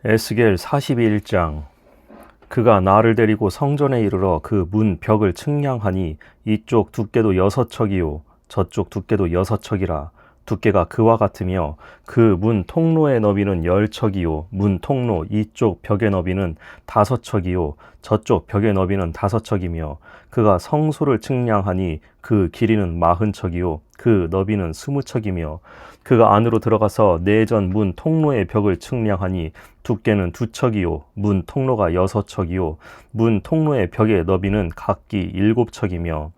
에스겔 41장. 그가 나를 데리고 성전에 이르러 그 문 벽을 측량하니 이쪽 두께도 6척이요 저쪽 두께도 6척이라. 두께가 그와 같으며 그 문 통로의 너비는 10척이요 문 통로 이쪽 벽의 너비는 5척이요 저쪽 벽의 너비는 5척이며 그가 성소를 측량하니 그 길이는 40척이요 그 너비는 20척이며 그가 안으로 들어가서 내전 문 통로의 벽을 측량하니 두께는 2척이요 문 통로가 6척이요 문 통로의 벽의 너비는 각기 7척이며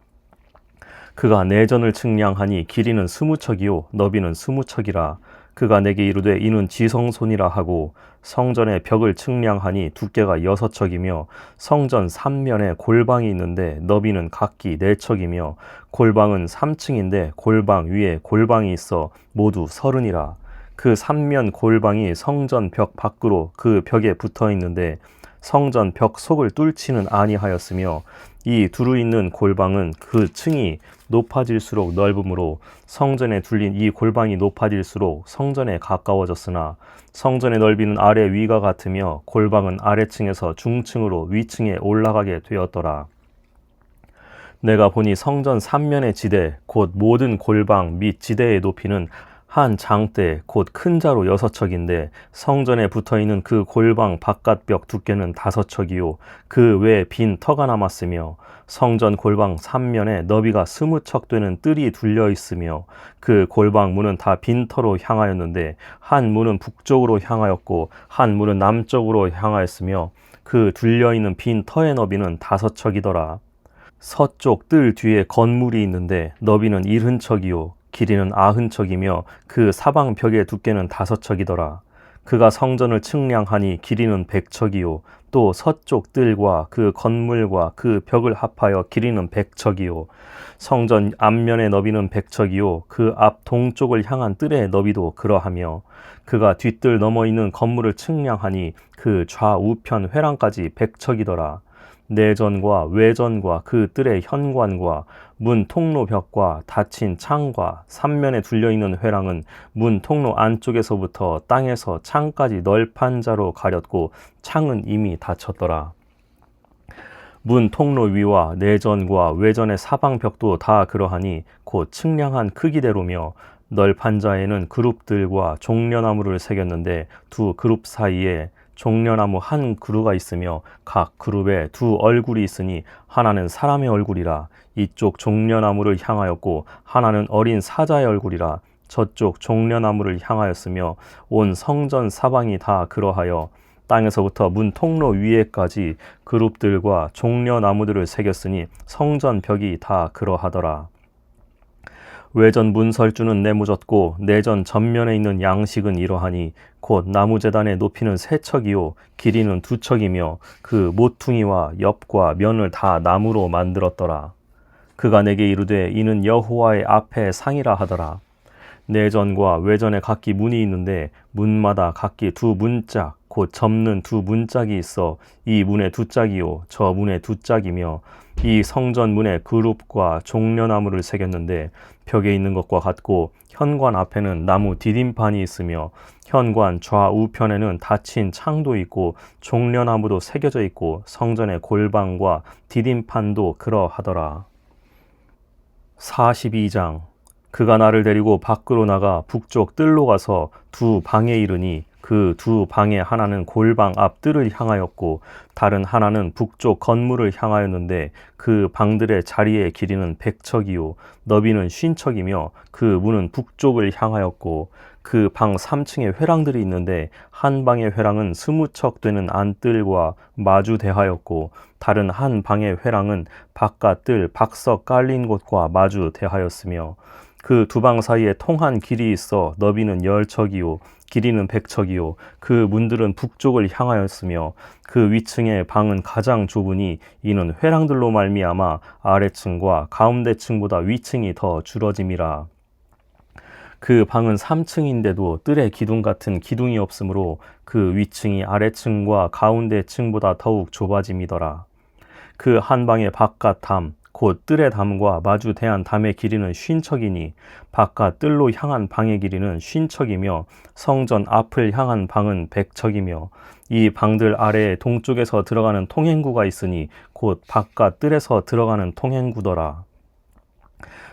그가 내전을 측량하니 길이는 20척이요 너비는 20척이라. 그가 내게 이르되 이는 지성소니라 하고 성전의 벽을 측량하니 두께가 6척이며 성전 3면에 골방이 있는데 너비는 각기 4척이며 골방은 3층인데 골방 위에 골방이 있어 모두 30이라. 그 3면 골방이 성전 벽 밖으로 그 벽에 붙어 있는데 성전 벽 속을 뚫지는 아니하였으며 이 두루 있는 골방은 그 층이 높아질수록 넓음으로 성전에 둘린 이 골방이 높아질수록 성전에 가까워졌으나 성전의 넓이는 아래 위가 같으며 골방은 아래층에서 중층으로 위층에 올라가게 되었더라. 내가 보니 성전 3면의 지대 곧 모든 골방 및 지대의 높이는 한 장대 곧 큰 자로 6척인데 성전에 붙어있는 그 골방 바깥벽 두께는 5척이요 그 외에 빈 터가 남았으며 성전 골방 3면에 너비가 20척 되는 뜰이 둘려 있으며 그 골방 문은 다 빈 터로 향하였는데 한 문은 북쪽으로 향하였고 한 문은 남쪽으로 향하였으며 그 둘려 있는 빈 터의 너비는 5척이더라. 서쪽 뜰 뒤에 건물이 있는데 너비는 70척이요 길이는 90척이며 그 사방 벽의 두께는 5척이더라. 그가 성전을 측량하니 길이는 100척이요 또 서쪽 뜰과 그 건물과 그 벽을 합하여 길이는 100척이요 성전 앞면의 너비는 100척이요 그 앞 동쪽을 향한 뜰의 너비도 그러하며 그가 뒷뜰 넘어 있는 건물을 측량하니 그 좌우편 회랑까지 100척이더라. 내전과 외전과 그 뜰의 현관과 문 통로 벽과 닫힌 창과 3면에 둘려있는 회랑은 문 통로 안쪽에서부터 땅에서 창까지 널판 자로 가렸고 창은 이미 닫혔더라. 문 통로 위와 내전과 외전의 사방 벽도 다 그러하니 곧 측량한 크기대로며 널판 자에는 그룹들과 종려나무를 새겼는데 두 그룹 사이에 종려나무 한 그루가 있으며 각 그룹에 두 얼굴이 있으니 하나는 사람의 얼굴이라. 이쪽 종려나무를 향하였고 하나는 어린 사자의 얼굴이라. 저쪽 종려나무를 향하였으며 온 성전 사방이 다 그러하여 땅에서부터 문 통로 위에까지 그룹들과 종려나무들을 새겼으니 성전 벽이 다 그러하더라. 외전 문설주는 네모졌고 내전 전면에 있는 양식은 이러하니 곧 나무제단의 높이는 3척이요 길이는 2척이며 그 모퉁이와 옆과 면을 다 나무로 만들었더라. 그가 내게 이르되 이는 여호와의 앞에 상이라 하더라. 내전과 외전에 각기 문이 있는데 문마다 각기 2문짝 곧 접는 2문짝이 있어 이 문에 2짝이요 저 문에 2짝이며 이 성전 문에 그룹과 종려나무를 새겼는데 벽에 있는 것과 같고 현관 앞에는 나무 디딤판이 있으며 현관 좌우편에는 닫힌 창도 있고 종려나무도 새겨져 있고 성전의 골방과 디딤판도 그러하더라. 42장. 그가 나를 데리고 밖으로 나가 북쪽 뜰로 가서 2방에 이르니 그 2방의 하나는 골방 앞 뜰을 향하였고 다른 하나는 북쪽 건물을 향하였는데 그 방들의 자리의 길이는 100척이요 너비는 50척이며 그 문은 북쪽을 향하였고 그 방 3층에 회랑들이 있는데 한 방의 회랑은 20척 되는 안뜰과 마주대하였고 다른 한 방의 회랑은 바깥 뜰 박석 깔린 곳과 마주대하였으며 그 2방 사이에 통한 길이 있어 너비는 10척이요 길이는 100척이요 그 문들은 북쪽을 향하였으며 그 위층의 방은 가장 좁으니 이는 회랑들로 말미암아 아래층과 가운데층보다 위층이 더 줄어짐이라. 그 방은 3층인데도 뜰에 기둥 같은 기둥이 없으므로 그 위층이 아래층과 가운데층보다 더욱 좁아짐이더라. 그 한 방의 바깥 담 곧 뜰의 담과 마주 대한 담의 길이는 50척이니 바깥 뜰로 향한 방의 길이는 50척이며 성전 앞을 향한 방은 100척이며 이 방들 아래에 동쪽에서 들어가는 통행구가 있으니 곧 바깥 뜰에서 들어가는 통행구더라.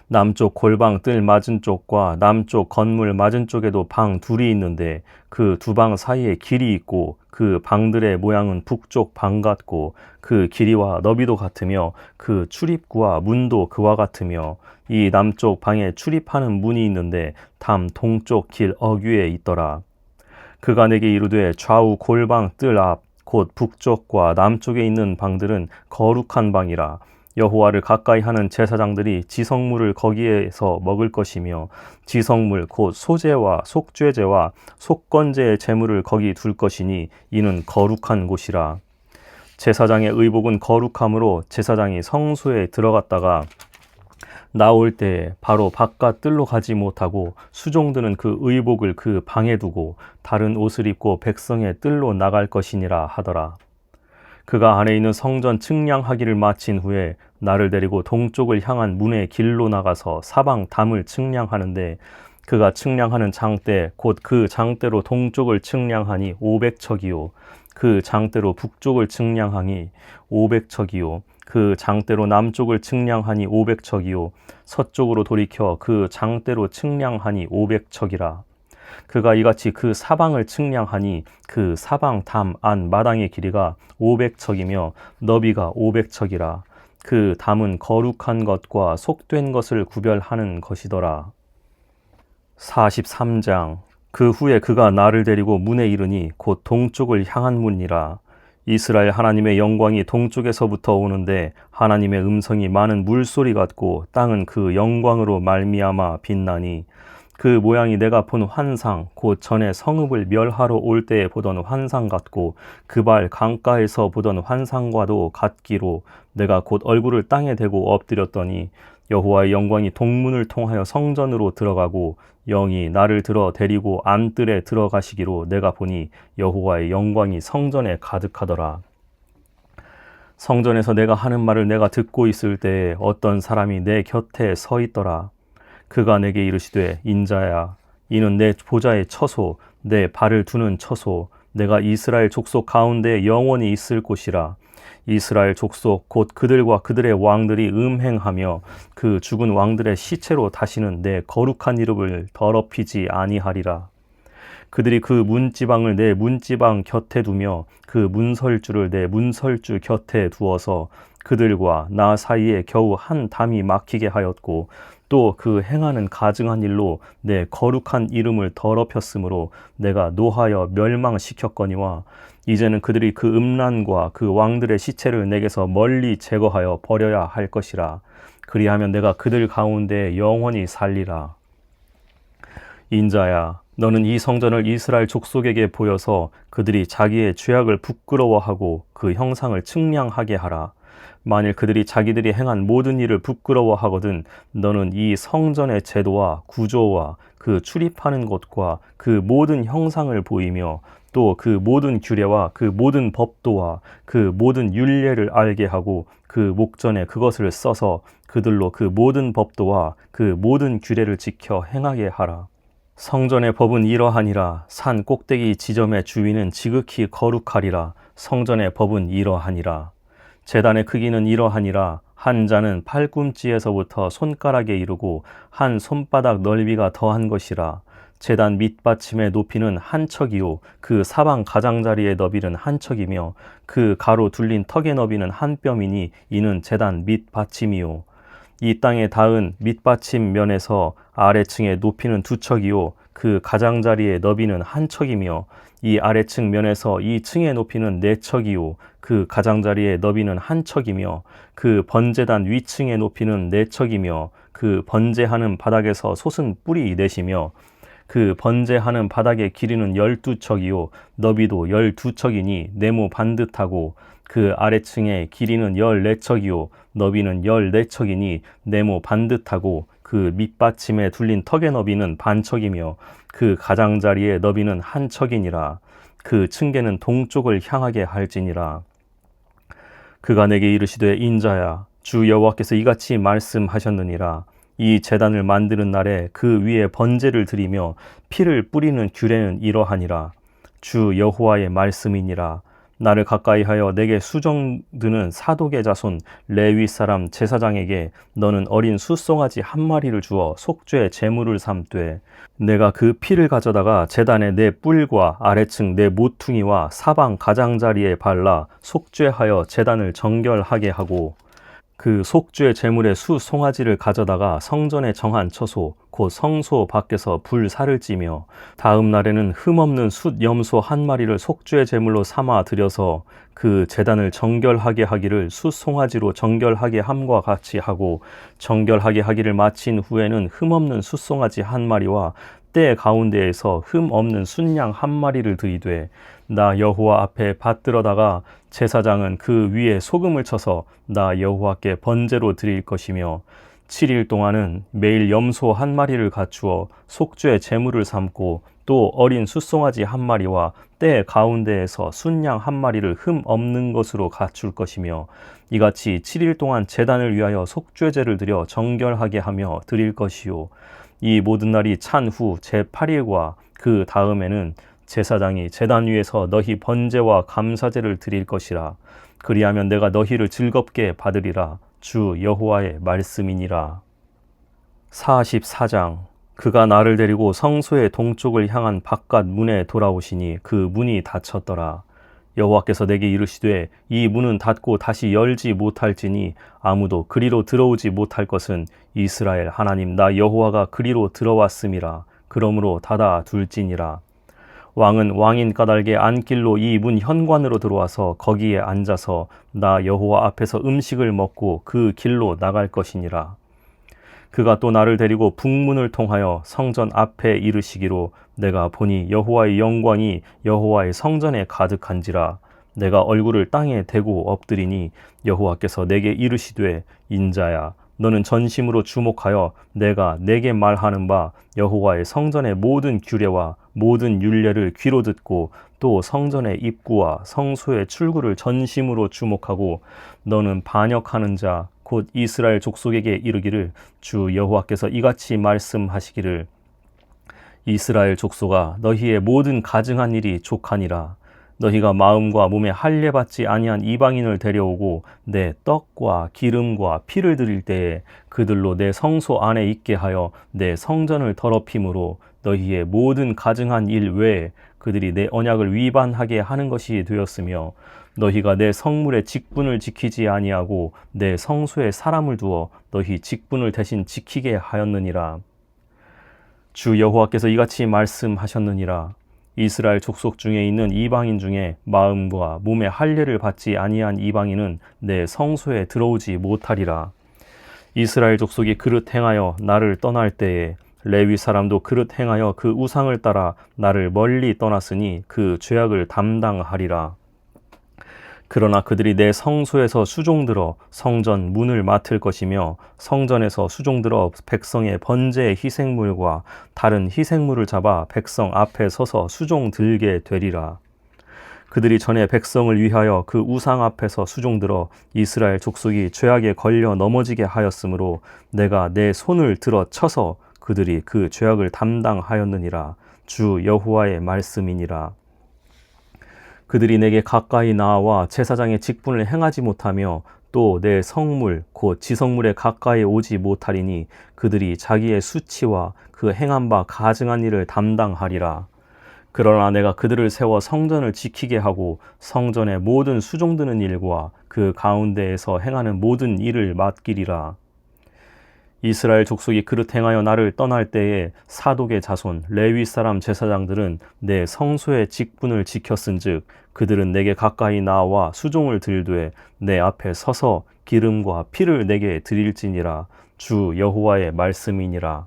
남쪽 골방 뜰 맞은 쪽과 남쪽 건물 맞은 쪽에도 방 둘이 있는데 그 두 방 사이에 길이 있고 그 방들의 모양은 북쪽 방 같고 그 길이와 너비도 같으며 그 출입구와 문도 그와 같으며 이 남쪽 방에 출입하는 문이 있는데 담 동쪽 길 어귀에 있더라. 그가 내게 이르되 좌우 골방 뜰 앞 곧 북쪽과 남쪽에 있는 방들은 거룩한 방이라. 여호와를 가까이 하는 제사장들이 지성물을 거기에서 먹을 것이며 지성물 곧 소제와 속죄제와 속건제의 제물을 거기 둘 것이니 이는 거룩한 곳이라. 제사장의 의복은 거룩함으로 제사장이 성소에 들어갔다가 나올 때 바로 바깥 뜰로 가지 못하고 수종드는 그 의복을 그 방에 두고 다른 옷을 입고 백성의 뜰로 나갈 것이니라 하더라. 그가 안에 있는 성전 측량하기를 마친 후에 나를 데리고 동쪽을 향한 문의 길로 나가서 사방 담을 측량하는데 그가 측량하는 장대 곧 그 장대로 동쪽을 측량하니 500척이요 그 장대로 북쪽을 측량하니 500척이요 그 장대로 남쪽을 측량하니 500척이요 서쪽으로 돌이켜 그 장대로 측량하니 500척이라. 그가 이같이 그 사방을 측량하니 그 사방 담 안 마당의 길이가 500척이며 너비가 500척이라. 그 담은 거룩한 것과 속된 것을 구별하는 것이더라. 43장. 그 후에 그가 나를 데리고 문에 이르니 곧 동쪽을 향한 문이라. 이스라엘 하나님의 영광이 동쪽에서부터 오는데 하나님의 음성이 많은 물소리 같고 땅은 그 영광으로 말미암아 빛나니 그 모양이 내가 본 환상 곧 전에 성읍을 멸하러 올 때에 보던 환상 같고 그발 강가에서 보던 환상과도 같기로 내가 곧 얼굴을 땅에 대고 엎드렸더니 여호와의 영광이 동문을 통하여 성전으로 들어가고 영이 나를 들어 데리고 안뜰에 들어가시기로 내가 보니 여호와의 영광이 성전에 가득하더라. 성전에서 내가 하는 말을 내가 듣고 있을 때에 어떤 사람이 내 곁에 서 있더라. 그가 내게 이르시되 인자야 이는 내 보좌의 처소 내 발을 두는 처소 내가 이스라엘 족속 가운데 영원히 있을 곳이라. 이스라엘 족속 곧 그들과 그들의 왕들이 음행하며 그 죽은 왕들의 시체로 다시는 내 거룩한 이름을 더럽히지 아니하리라. 그들이 그 문지방을 내 문지방 곁에 두며 그 문설주를 내 문설주 곁에 두어서 그들과 나 사이에 겨우 한 담이 막히게 하였고 또 그 행하는 가증한 일로 내 거룩한 이름을 더럽혔으므로 내가 노하여 멸망시켰거니와 이제는 그들이 그 음란과 그 왕들의 시체를 내게서 멀리 제거하여 버려야 할 것이라. 그리하면 내가 그들 가운데 영원히 살리라. 인자야 너는 이 성전을 이스라엘 족속에게 보여서 그들이 자기의 죄악을 부끄러워하고 그 형상을 측량하게 하라. 만일 그들이 자기들이 행한 모든 일을 부끄러워하거든 너는 이 성전의 제도와 구조와 그 출입하는 곳과 그 모든 형상을 보이며 또 그 모든 규례와 그 모든 법도와 그 모든 율례를 알게 하고 그 목전에 그것을 써서 그들로 그 모든 법도와 그 모든 규례를 지켜 행하게 하라. 성전의 법은 이러하니라. 산 꼭대기 지점의 주위는 지극히 거룩하리라. 성전의 법은 이러하니라. 제단의 크기는 이러하니라. 한 자는 팔꿈치에서부터 손가락에 이르고 한 손바닥 넓이가 더한 것이라. 제단 밑받침의 높이는 한 척이요 그 사방 가장자리의 너비는 한 척이며 그 가로 둘린 턱의 너비는 한 뼘이니 이는 제단 밑받침이요. 이 땅에 닿은 밑받침 면에서 아래층의 높이는 두 척이요 그 가장자리의 너비는 한 척이며 이 아래층 면에서 이 층의 높이는 네 척이요 그 가장자리의 너비는 한 척이며 그 번제단 위층의 높이는 네 척이며 그 번제하는 바닥에서 솟은 뿔이 넷이며 그 번제하는 바닥의 길이는 12척이요 너비도 12척이니 네모 반듯하고 그 아래층의 길이는 14척이요 너비는 14척이니 네모 반듯하고 그 밑받침에 둘린 턱의 너비는 반척이며 그 가장자리의 너비는 한 척이니라. 그 층계는 동쪽을 향하게 할지니라. 그가 내게 이르시되 인자야 주 여호와께서 이같이 말씀하셨느니라. 이 제단을 만드는 날에 그 위에 번제를 드리며 피를 뿌리는 규례는 이러하니라. 주 여호와의 말씀이니라. 나를 가까이하여 내게 수정드는 사독의 자손 레위 사람 제사장에게 너는 어린 숫송아지 한 마리를 주어 속죄 제물을 삼되 내가 그 피를 가져다가 제단의 내 뿔과 아래층 내 모퉁이와 사방 가장자리에 발라 속죄하여 제단을 정결하게 하고 그 속죄 제물의 수 송아지를 가져다가 성전에 정한 처소 곧 성소 밖에서 불사를 찌며 다음 날에는 흠없는 숫 염소 한 마리를 속죄 제물로 삼아 드려서 그 제단을 정결하게 하기를 숫 송아지로 정결하게 함과 같이 하고 정결하게 하기를 마친 후에는 흠없는 숫 송아지 한 마리와 때 가운데에서 흠없는 순양 한 마리를 드리되 나 여호와 앞에 받들어다가 제사장은 그 위에 소금을 쳐서 나 여호와께 번제로 드릴 것이며 7일 동안은 매일 염소 한 마리를 갖추어 속죄 제물을 삼고 또 어린 숫송아지 한 마리와 때 가운데에서 순양 한 마리를 흠 없는 것으로 갖출 것이며 이같이 7일 동안 제단을 위하여 속죄제를 드려 정결하게 하며 드릴 것이요 이 모든 날이 찬 후 제8일과 그 다음에는 제사장이 제단 위에서 너희 번제와 감사제를 드릴 것이라. 그리하면 내가 너희를 즐겁게 받으리라. 주 여호와의 말씀이니라. 44장. 그가 나를 데리고 성소의 동쪽을 향한 바깥 문에 돌아오시니 그 문이 닫혔더라. 여호와께서 내게 이르시되 이 문은 닫고 다시 열지 못할지니 아무도 그리로 들어오지 못할 것은 이스라엘 하나님 나 여호와가 그리로 들어왔음이라. 그러므로 닫아 둘지니라. 왕은 왕인 까닭에 안길로 이 문 현관으로 들어와서 거기에 앉아서 나 여호와 앞에서 음식을 먹고 그 길로 나갈 것이니라. 그가 또 나를 데리고 북문을 통하여 성전 앞에 이르시기로 내가 보니 여호와의 영광이 여호와의 성전에 가득한지라. 내가 얼굴을 땅에 대고 엎드리니 여호와께서 내게 이르시되 인자야 너는 전심으로 주목하여 내가 내게 말하는 바 여호와의 성전의 모든 규례와 모든 율례를 귀로 듣고 또 성전의 입구와 성소의 출구를 전심으로 주목하고 너는 반역하는 자 곧 이스라엘 족속에게 이르기를 주 여호와께서 이같이 말씀하시기를 이스라엘 족속아 너희의 모든 가증한 일이 족하니라. 너희가 마음과 몸에 할례 받지 아니한 이방인을 데려오고 내 떡과 기름과 피를 드릴 때에 그들로 내 성소 안에 있게 하여 내 성전을 더럽힘으로 너희의 모든 가증한 일 외에 그들이 내 언약을 위반하게 하는 것이 되었으며 너희가 내 성물의 직분을 지키지 아니하고 내 성소에 사람을 두어 너희 직분을 대신 지키게 하였느니라. 주 여호와께서 이같이 말씀하셨느니라. 이스라엘 족속 중에 있는 이방인 중에 마음과 몸의 할례를 받지 아니한 이방인은 내 성소에 들어오지 못하리라. 이스라엘 족속이 그릇 행하여 나를 떠날 때에 레위 사람도 그릇 행하여 그 우상을 따라 나를 멀리 떠났으니 그 죄악을 담당하리라. 그러나 그들이 내 성소에서 수종들어 성전 문을 맡을 것이며 성전에서 수종들어 백성의 번제의 희생물과 다른 희생물을 잡아 백성 앞에 서서 수종 들게 되리라. 그들이 전에 백성을 위하여 그 우상 앞에서 수종들어 이스라엘 족속이 죄악에 걸려 넘어지게 하였으므로 내가 내 손을 들어 쳐서 그들이 그 죄악을 담당하였느니라. 주 여호와의 말씀이니라. 그들이 내게 가까이 나와 제사장의 직분을 행하지 못하며 또 내 성물 곧 지성물에 가까이 오지 못하리니 그들이 자기의 수치와 그 행한 바 가증한 일을 담당하리라. 그러나 내가 그들을 세워 성전을 지키게 하고 성전의 모든 수종드는 일과 그 가운데에서 행하는 모든 일을 맡기리라. 이스라엘 족속이 그릇 행하여 나를 떠날 때에 사독의 자손 레위 사람 제사장들은 내 성소의 직분을 지켰은즉 그들은 내게 가까이 나와 수종을 들되 내 앞에 서서 기름과 피를 내게 드릴지니라. 주 여호와의 말씀이니라.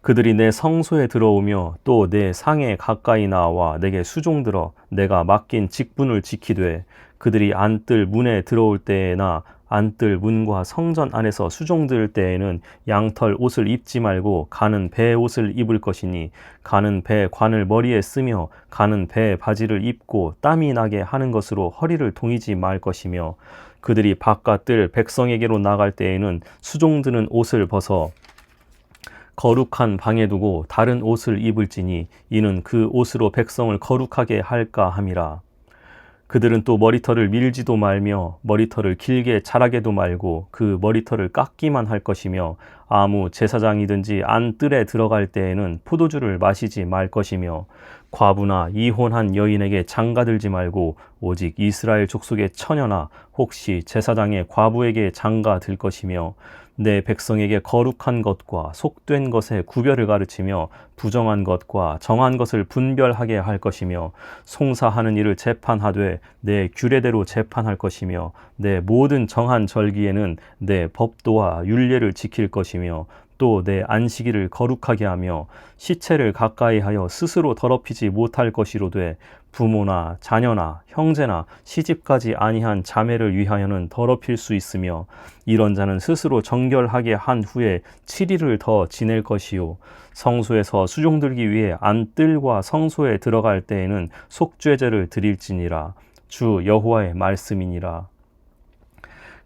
그들이 내 성소에 들어오며 또 내 상에 가까이 나와 내게 수종들어 내가 맡긴 직분을 지키되 그들이 안뜰 문에 들어올 때에나 안뜰 문과 성전 안에서 수종들 때에는 양털 옷을 입지 말고 가는 배 옷을 입을 것이니 가는 배 관을 머리에 쓰며 가는 배 바지를 입고 땀이 나게 하는 것으로 허리를 동이지 말 것이며 그들이 바깥들 백성에게로 나갈 때에는 수종드는 옷을 벗어 거룩한 방에 두고 다른 옷을 입을지니 이는 그 옷으로 백성을 거룩하게 할까 함이라. 그들은 또 머리털을 밀지도 말며 머리털을 길게 자라게도 말고 그 머리털을 깎기만 할 것이며 아무 제사장이든지 안뜰에 들어갈 때에는 포도주를 마시지 말 것이며 과부나 이혼한 여인에게 장가들지 말고 오직 이스라엘 족속의 처녀나 혹시 제사장의 과부에게 장가들 것이며 내 백성에게 거룩한 것과 속된 것의 구별을 가르치며 부정한 것과 정한 것을 분별하게 할 것이며 송사하는 일을 재판하되 내 규례대로 재판할 것이며 내 모든 정한 절기에는 내 법도와 율례를 지킬 것이며 또 내 안식일을 거룩하게 하며 시체를 가까이 하여 스스로 더럽히지 못할 것이로되 부모나 자녀나 형제나 시집가지 아니한 자매를 위하여는 더럽힐 수 있으며 이런 자는 스스로 정결하게 한 후에 7일을 더 지낼 것이요 성소에서 수종들기 위해 안뜰과 성소에 들어갈 때에는 속죄제를 드릴지니라. 주 여호와의 말씀이니라.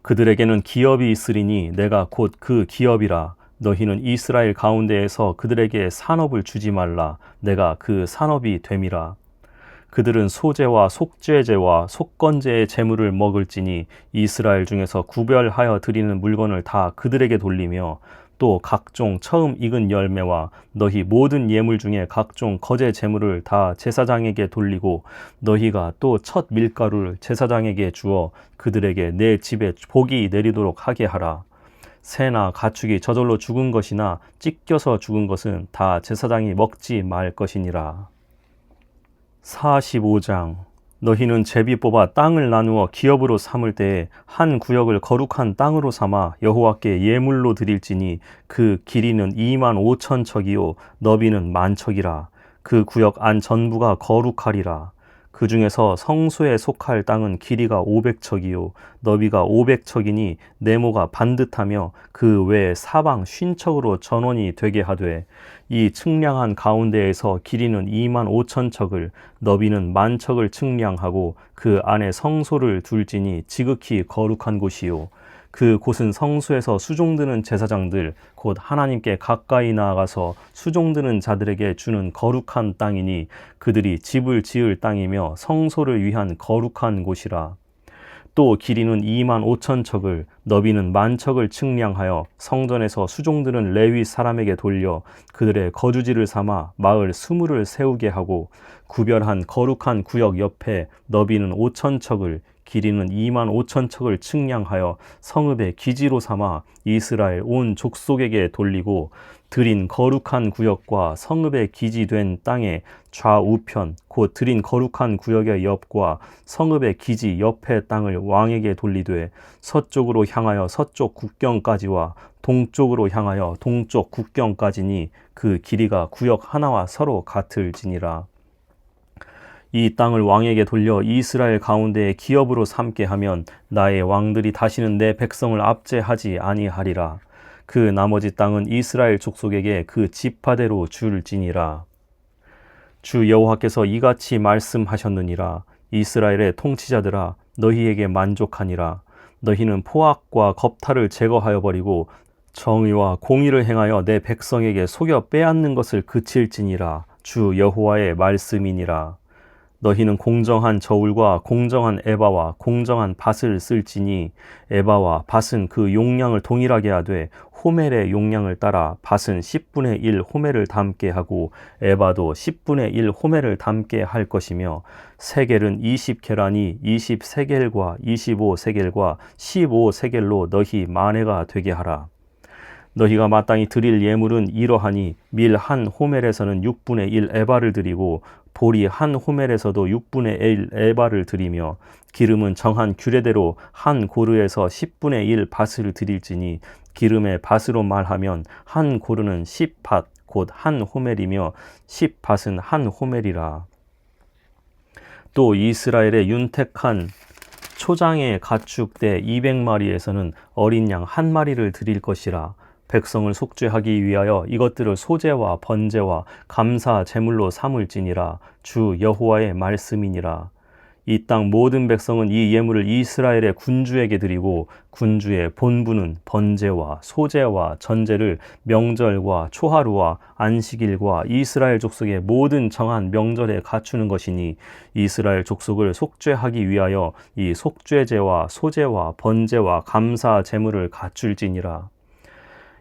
그들에게는 기업이 있으리니 내가 곧 그 기업이라. 너희는 이스라엘 가운데에서 그들에게 산업을 주지 말라. 내가 그 산업이 됨이라. 그들은 소제와 속죄제와 속건제의 제물을 먹을지니 이스라엘 중에서 구별하여 드리는 물건을 다 그들에게 돌리며 또 각종 처음 익은 열매와 너희 모든 예물 중에 각종 거제 제물을 다 제사장에게 돌리고 너희가 또 첫 밀가루를 제사장에게 주어 그들에게 내 집에 복이 내리도록 하게 하라. 새나 가축이 저절로 죽은 것이나 찢겨서 죽은 것은 다 제사장이 먹지 말 것이니라. 45장. 너희는 제비 뽑아 땅을 나누어 기업으로 삼을 때에 한 구역을 거룩한 땅으로 삼아 여호와께 예물로 드릴지니 그 길이는 25,000척이요 너비는 10,000척이라. 그 구역 안 전부가 거룩하리라. 그 중에서 성소에 속할 땅은 길이가 500척이요 너비가 500척이니 네모가 반듯하며 그 외에 사방 50척으로 전원이 되게 하되 이 측량한 가운데에서 길이는 25,000척을 너비는 10,000척을 측량하고 그 안에 성소를 둘지니 지극히 거룩한 곳이요 그 곳은 성소에서 수종드는 제사장들 곧 하나님께 가까이 나아가서 수종드는 자들에게 주는 거룩한 땅이니 그들이 집을 지을 땅이며 성소를 위한 거룩한 곳이라. 또 길이는 25,000척을 너비는 10,000척을 측량하여 성전에서 수종드는 레위 사람에게 돌려 그들의 거주지를 삼아 마을 20을 세우게 하고 구별한 거룩한 구역 옆에 너비는 5,000척을 길이는 25,000척을 측량하여 성읍의 기지로 삼아 이스라엘 온 족속에게 돌리고 드린 거룩한 구역과 성읍의 기지된 땅의 좌우편 곧 드린 거룩한 구역의 옆과 성읍의 기지 옆의 땅을 왕에게 돌리되 서쪽으로 향하여 서쪽 국경까지와 동쪽으로 향하여 동쪽 국경까지니 그 길이가 구역 하나와 서로 같을지니라. 이 땅을 왕에게 돌려 이스라엘 가운데에 기업으로 삼게 하면 나의 왕들이 다시는 내 백성을 압제하지 아니하리라. 그 나머지 땅은 이스라엘 족속에게 그 지파대로 줄지니라. 주 여호와께서 이같이 말씀하셨느니라. 이스라엘의 통치자들아 너희에게 만족하니라. 너희는 포악과 겁탈을 제거하여 버리고 정의와 공의를 행하여 내 백성에게 속여 빼앗는 것을 그칠지니라. 주 여호와의 말씀이니라. 너희는 공정한 저울과 공정한 에바와 공정한 밭을 쓸지니 에바와 밭은 그 용량을 동일하게 하되 호멜의 용량을 따라 밭은 10분의 1 호멜을 담게 하고 에바도 10분의 1 호멜을 담게 할 것이며 세겔은 20계란이 20세겔과 25세겔과 15세겔로 너희 만회가 되게 하라. 너희가 마땅히 드릴 예물은 이러하니 밀 한 호멜에서는 6분의 1 에바를 드리고 보리 한 호멜에서도 6분의 1 에바를 드리며 기름은 정한 규례대로 한 고르에서 10분의 1 밭을 드릴지니 기름의 밭으로 말하면 한 고르는 10밭 곧 한 호멜이며 10밭은 한 호멜이라. 또 이스라엘의 윤택한 초장의 가축 대 200마리에서는 어린 양 1마리를 드릴 것이라. 백성을 속죄하기 위하여 이것들을 소제와 번제와 감사 제물로 삼을지니라. 주 여호와의 말씀이니라. 이 땅 모든 백성은 이 예물을 이스라엘의 군주에게 드리고 군주의 본부는 번제와 소제와 전제를 명절과 초하루와 안식일과 이스라엘 족속의 모든 정한 명절에 갖추는 것이니 이스라엘 족속을 속죄하기 위하여 이 속죄제와 소제와 번제와 감사 제물을 갖출지니라.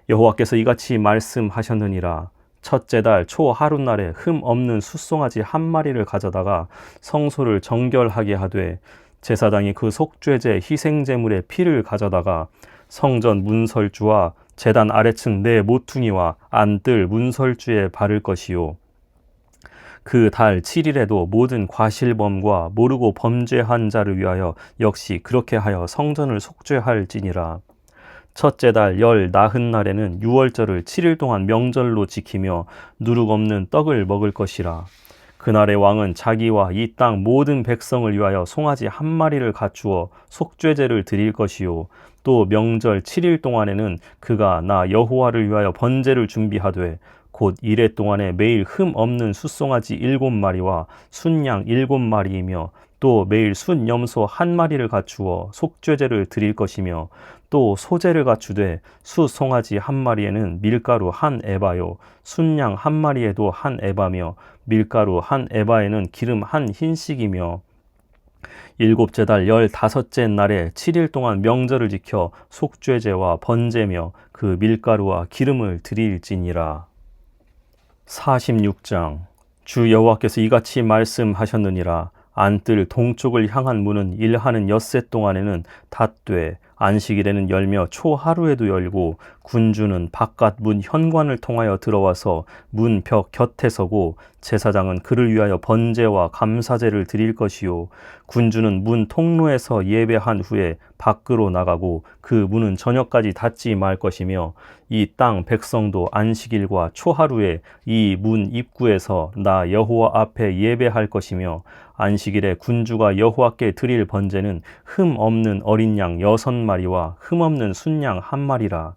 여호와께서 이같이 말씀하셨느니라. 첫째 달 초 하룻날에 흠 없는 숫송아지 1마리를 가져다가 성소를 정결하게 하되 제사장이 그 속죄제 희생제물의 피를 가져다가 성전 문설주와 제단 아래층 네 모퉁이와 안뜰 문설주에 바를 것이요. 그 달 7일에도 모든 과실범과 모르고 범죄한 자를 위하여 역시 그렇게 하여 성전을 속죄할지니라. 첫째 달 열 나흔 날에는 유월절을 7일 동안 명절로 지키며 누룩 없는 떡을 먹을 것이라. 그날의 왕은 자기와 이 땅 모든 백성을 위하여 송아지 1마리를 갖추어 속죄제를 드릴 것이요. 또 명절 7일 동안에는 그가 나 여호와를 위하여 번제를 준비하되 곧 이래 동안에 매일 흠 없는 숫송아지 7마리와 순양 7마리이며 또 매일 순염소 1마리를 갖추어 속죄제를 드릴 것이며 또 소제를 갖추되 숫송아지 1마리에는 밀가루 1에바요 순양 1마리에도 1에바며 밀가루 1에바에는 기름 1흰씩이며 일곱째 달 15째 날에 7일 동안 명절을 지켜 속죄제와 번제며 그 밀가루와 기름을 드릴지니라. 46장. 주 여호와께서 이같이 말씀하셨느니라. 안뜰 동쪽을 향한 문은 일하는 엿새 동안에는 닫되 안식일에는 열며 초하루에도 열고 군주는 바깥 문 현관을 통하여 들어와서 문 벽 곁에 서고 제사장은 그를 위하여 번제와 감사제를 드릴 것이요. 군주는 문 통로에서 예배한 후에 밖으로 나가고 그 문은 저녁까지 닫지 말 것이며 이 땅 백성도 안식일과 초하루에 이 문 입구에서 나 여호와 앞에 예배할 것이며 안식일에 군주가 여호와께 드릴 번제는 흠 없는 어린 양 6마리와 흠 없는 순양 1마리라.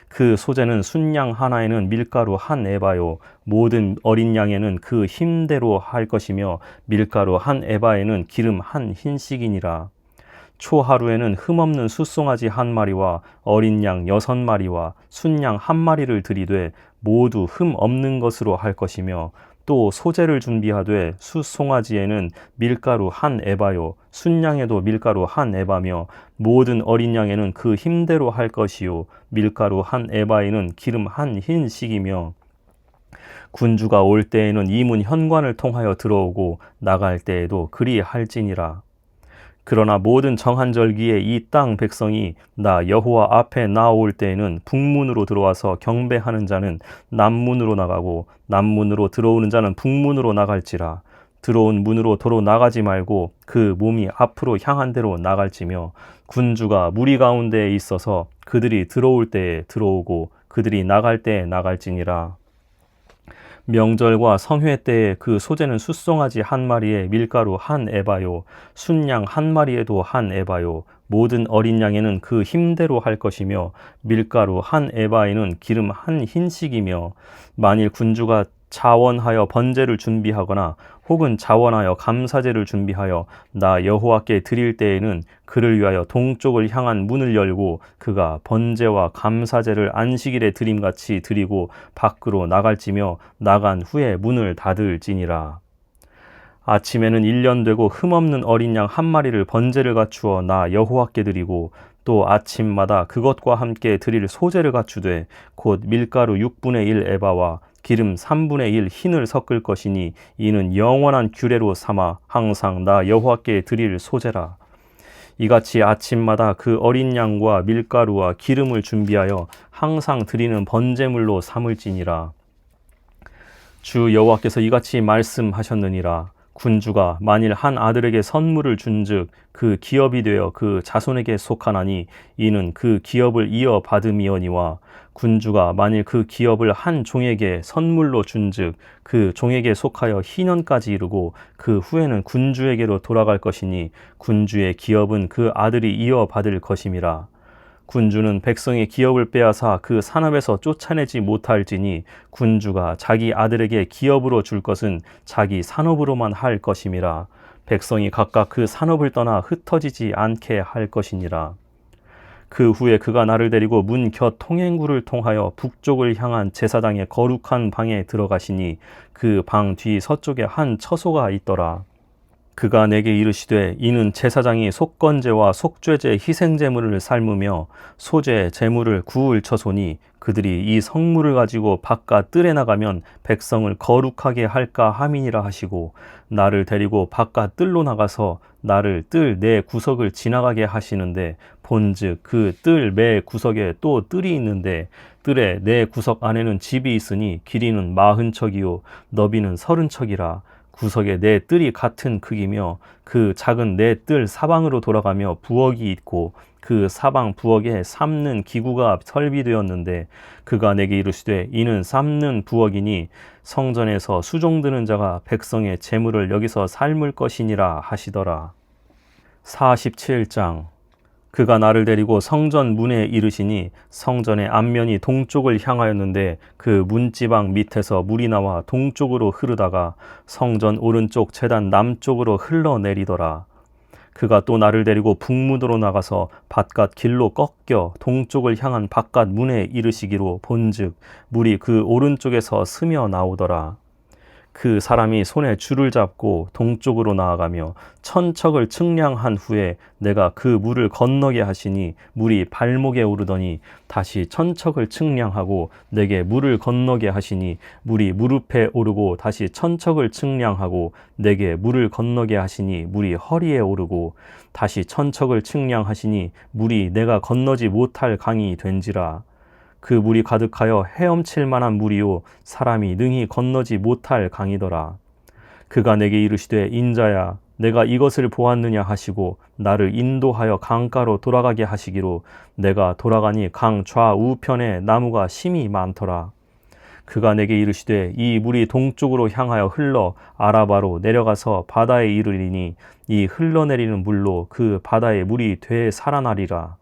그 소제는 순양 하나에는 밀가루 1에바요 모든 어린 양에는 그 힘대로 할 것이며 밀가루 1에바에는 기름 1흰씩이니라. 초하루에는 흠없는 숫송아지 1마리와 어린 양 6마리와 순양 1마리를 드리되 모두 흠 없는 것으로 할 것이며 또 소제를 준비하되 숫송아지에는 밀가루 1에바요 순양에도 밀가루 1에바며 모든 어린 양에는 그 힘대로 할 것이요 밀가루 1에바에는 기름 1흰씩이며 군주가 올 때에는 이 문 현관을 통하여 들어오고 나갈 때에도 그리 할지니라. 그러나 모든 정한 절기에 이 땅 백성이 나 여호와 앞에 나올 때에는 북문으로 들어와서 경배하는 자는 남문으로 나가고 남문으로 들어오는 자는 북문으로 나갈지라. 들어온 문으로 도로 나가지 말고 그 몸이 앞으로 향한 대로 나갈지며 군주가 무리 가운데에 있어서 그들이 들어올 때에 들어오고 그들이 나갈 때에 나갈지니라. 명절과 성회 때에 그 소제는 숫송아지 1마리에 밀가루 1에바요 순양 1마리에도 1에바요 모든 어린 양에는 그 힘대로 할 것이며 밀가루 1에바에는 기름 1흰씩이며 만일 군주가 자원하여 번제를 준비하거나 혹은 자원하여 감사제를 준비하여 나 여호와께 드릴 때에는 그를 위하여 동쪽을 향한 문을 열고 그가 번제와 감사제를 안식일에 드림같이 드리고 밖으로 나갈지며 나간 후에 문을 닫을지니라. 아침에는 1년 되고 흠없는 어린 양 1마리를 번제를 갖추어 나 여호와께 드리고 또 아침마다 그것과 함께 드릴 소제를 갖추되 곧 밀가루 6분의 1 에바와 기름 3분의 1 흰을 섞을 것이니 이는 영원한 규례로 삼아 항상 나 여호와께 드릴 소제라. 이같이 아침마다 그 어린 양과 밀가루와 기름을 준비하여 항상 드리는 번제물로 삼을지니라. 주 여호와께서 이같이 말씀하셨느니라. 군주가 만일 한 아들에게 선물을 준즉 그 기업이 되어 그 자손에게 속하나니 이는 그 기업을 이어받음이거니와 군주가 만일 그 기업을 한 종에게 선물로 준즉 그 종에게 속하여 희년까지 이르고 그 후에는 군주에게로 돌아갈 것이니 군주의 기업은 그 아들이 이어받을 것임이라. 군주는 백성의 기업을 빼앗아 그 산업에서 쫓아내지 못할지니 군주가 자기 아들에게 기업으로 줄 것은 자기 산업으로만 할 것임이라. 백성이 각각 그 산업을 떠나 흩어지지 않게 할 것이니라. 그 후에 그가 나를 데리고 문 곁 통행구를 통하여 북쪽을 향한 제사장의 거룩한 방에 들어가시니 그 방 뒤 서쪽에 한 처소가 있더라. 그가 내게 이르시되 이는 제사장이 속건제와 속죄제 희생제물을 삶으며 소제 제물을 구울 처소니 그들이 이 성물을 가지고 바깥 뜰에 나가면 백성을 거룩하게 할까 함이니라 하시고 나를 데리고 바깥 뜰로 나가서 나를 뜰 내 구석을 지나가게 하시는데 본즉 그 뜰 매 구석에 또 뜰이 있는데 뜰의 내 구석 안에는 집이 있으니 길이는 40척이요 너비는 30척이라. 구석에 네 뜰이 같은 크기며 그 작은 네 뜰 사방으로 돌아가며 부엌이 있고 그 사방 부엌에 삶는 기구가 설비되었는데 그가 내게 이르시되 이는 삶는 부엌이니 성전에서 수종드는 자가 백성의 재물을 여기서 삶을 것이니라 하시더라. 47장. 그가 나를 데리고 성전 문에 이르시니 성전의 앞면이 동쪽을 향하였는데 그 문지방 밑에서 물이 나와 동쪽으로 흐르다가 성전 오른쪽 제단 남쪽으로 흘러내리더라. 그가 또 나를 데리고 북문으로 나가서 바깥 길로 꺾여 동쪽을 향한 바깥 문에 이르시기로 본즉 물이 그 오른쪽에서 스며 나오더라. 그 사람이 손에 줄을 잡고 동쪽으로 나아가며 천척을 측량한 후에 내가 그 물을 건너게 하시니 물이 발목에 오르더니 다시 천척을 측량하고 내게 물을 건너게 하시니 물이 무릎에 오르고 다시 천척을 측량하고 내게 물을 건너게 하시니 물이 허리에 오르고 다시 천척을 측량하시니 물이 내가 건너지 못할 강이 된지라. 그 물이 가득하여 헤엄칠 만한 물이요 사람이 능히 건너지 못할 강이더라. 그가 내게 이르시되 인자야 내가 이것을 보았느냐 하시고 나를 인도하여 강가로 돌아가게 하시기로 내가 돌아가니 강 좌우편에 나무가 심이 많더라. 그가 내게 이르시되 이 물이 동쪽으로 향하여 흘러 아라바로 내려가서 바다에 이르리니 이 흘러내리는 물로 그 바다의 물이 되살아나리라.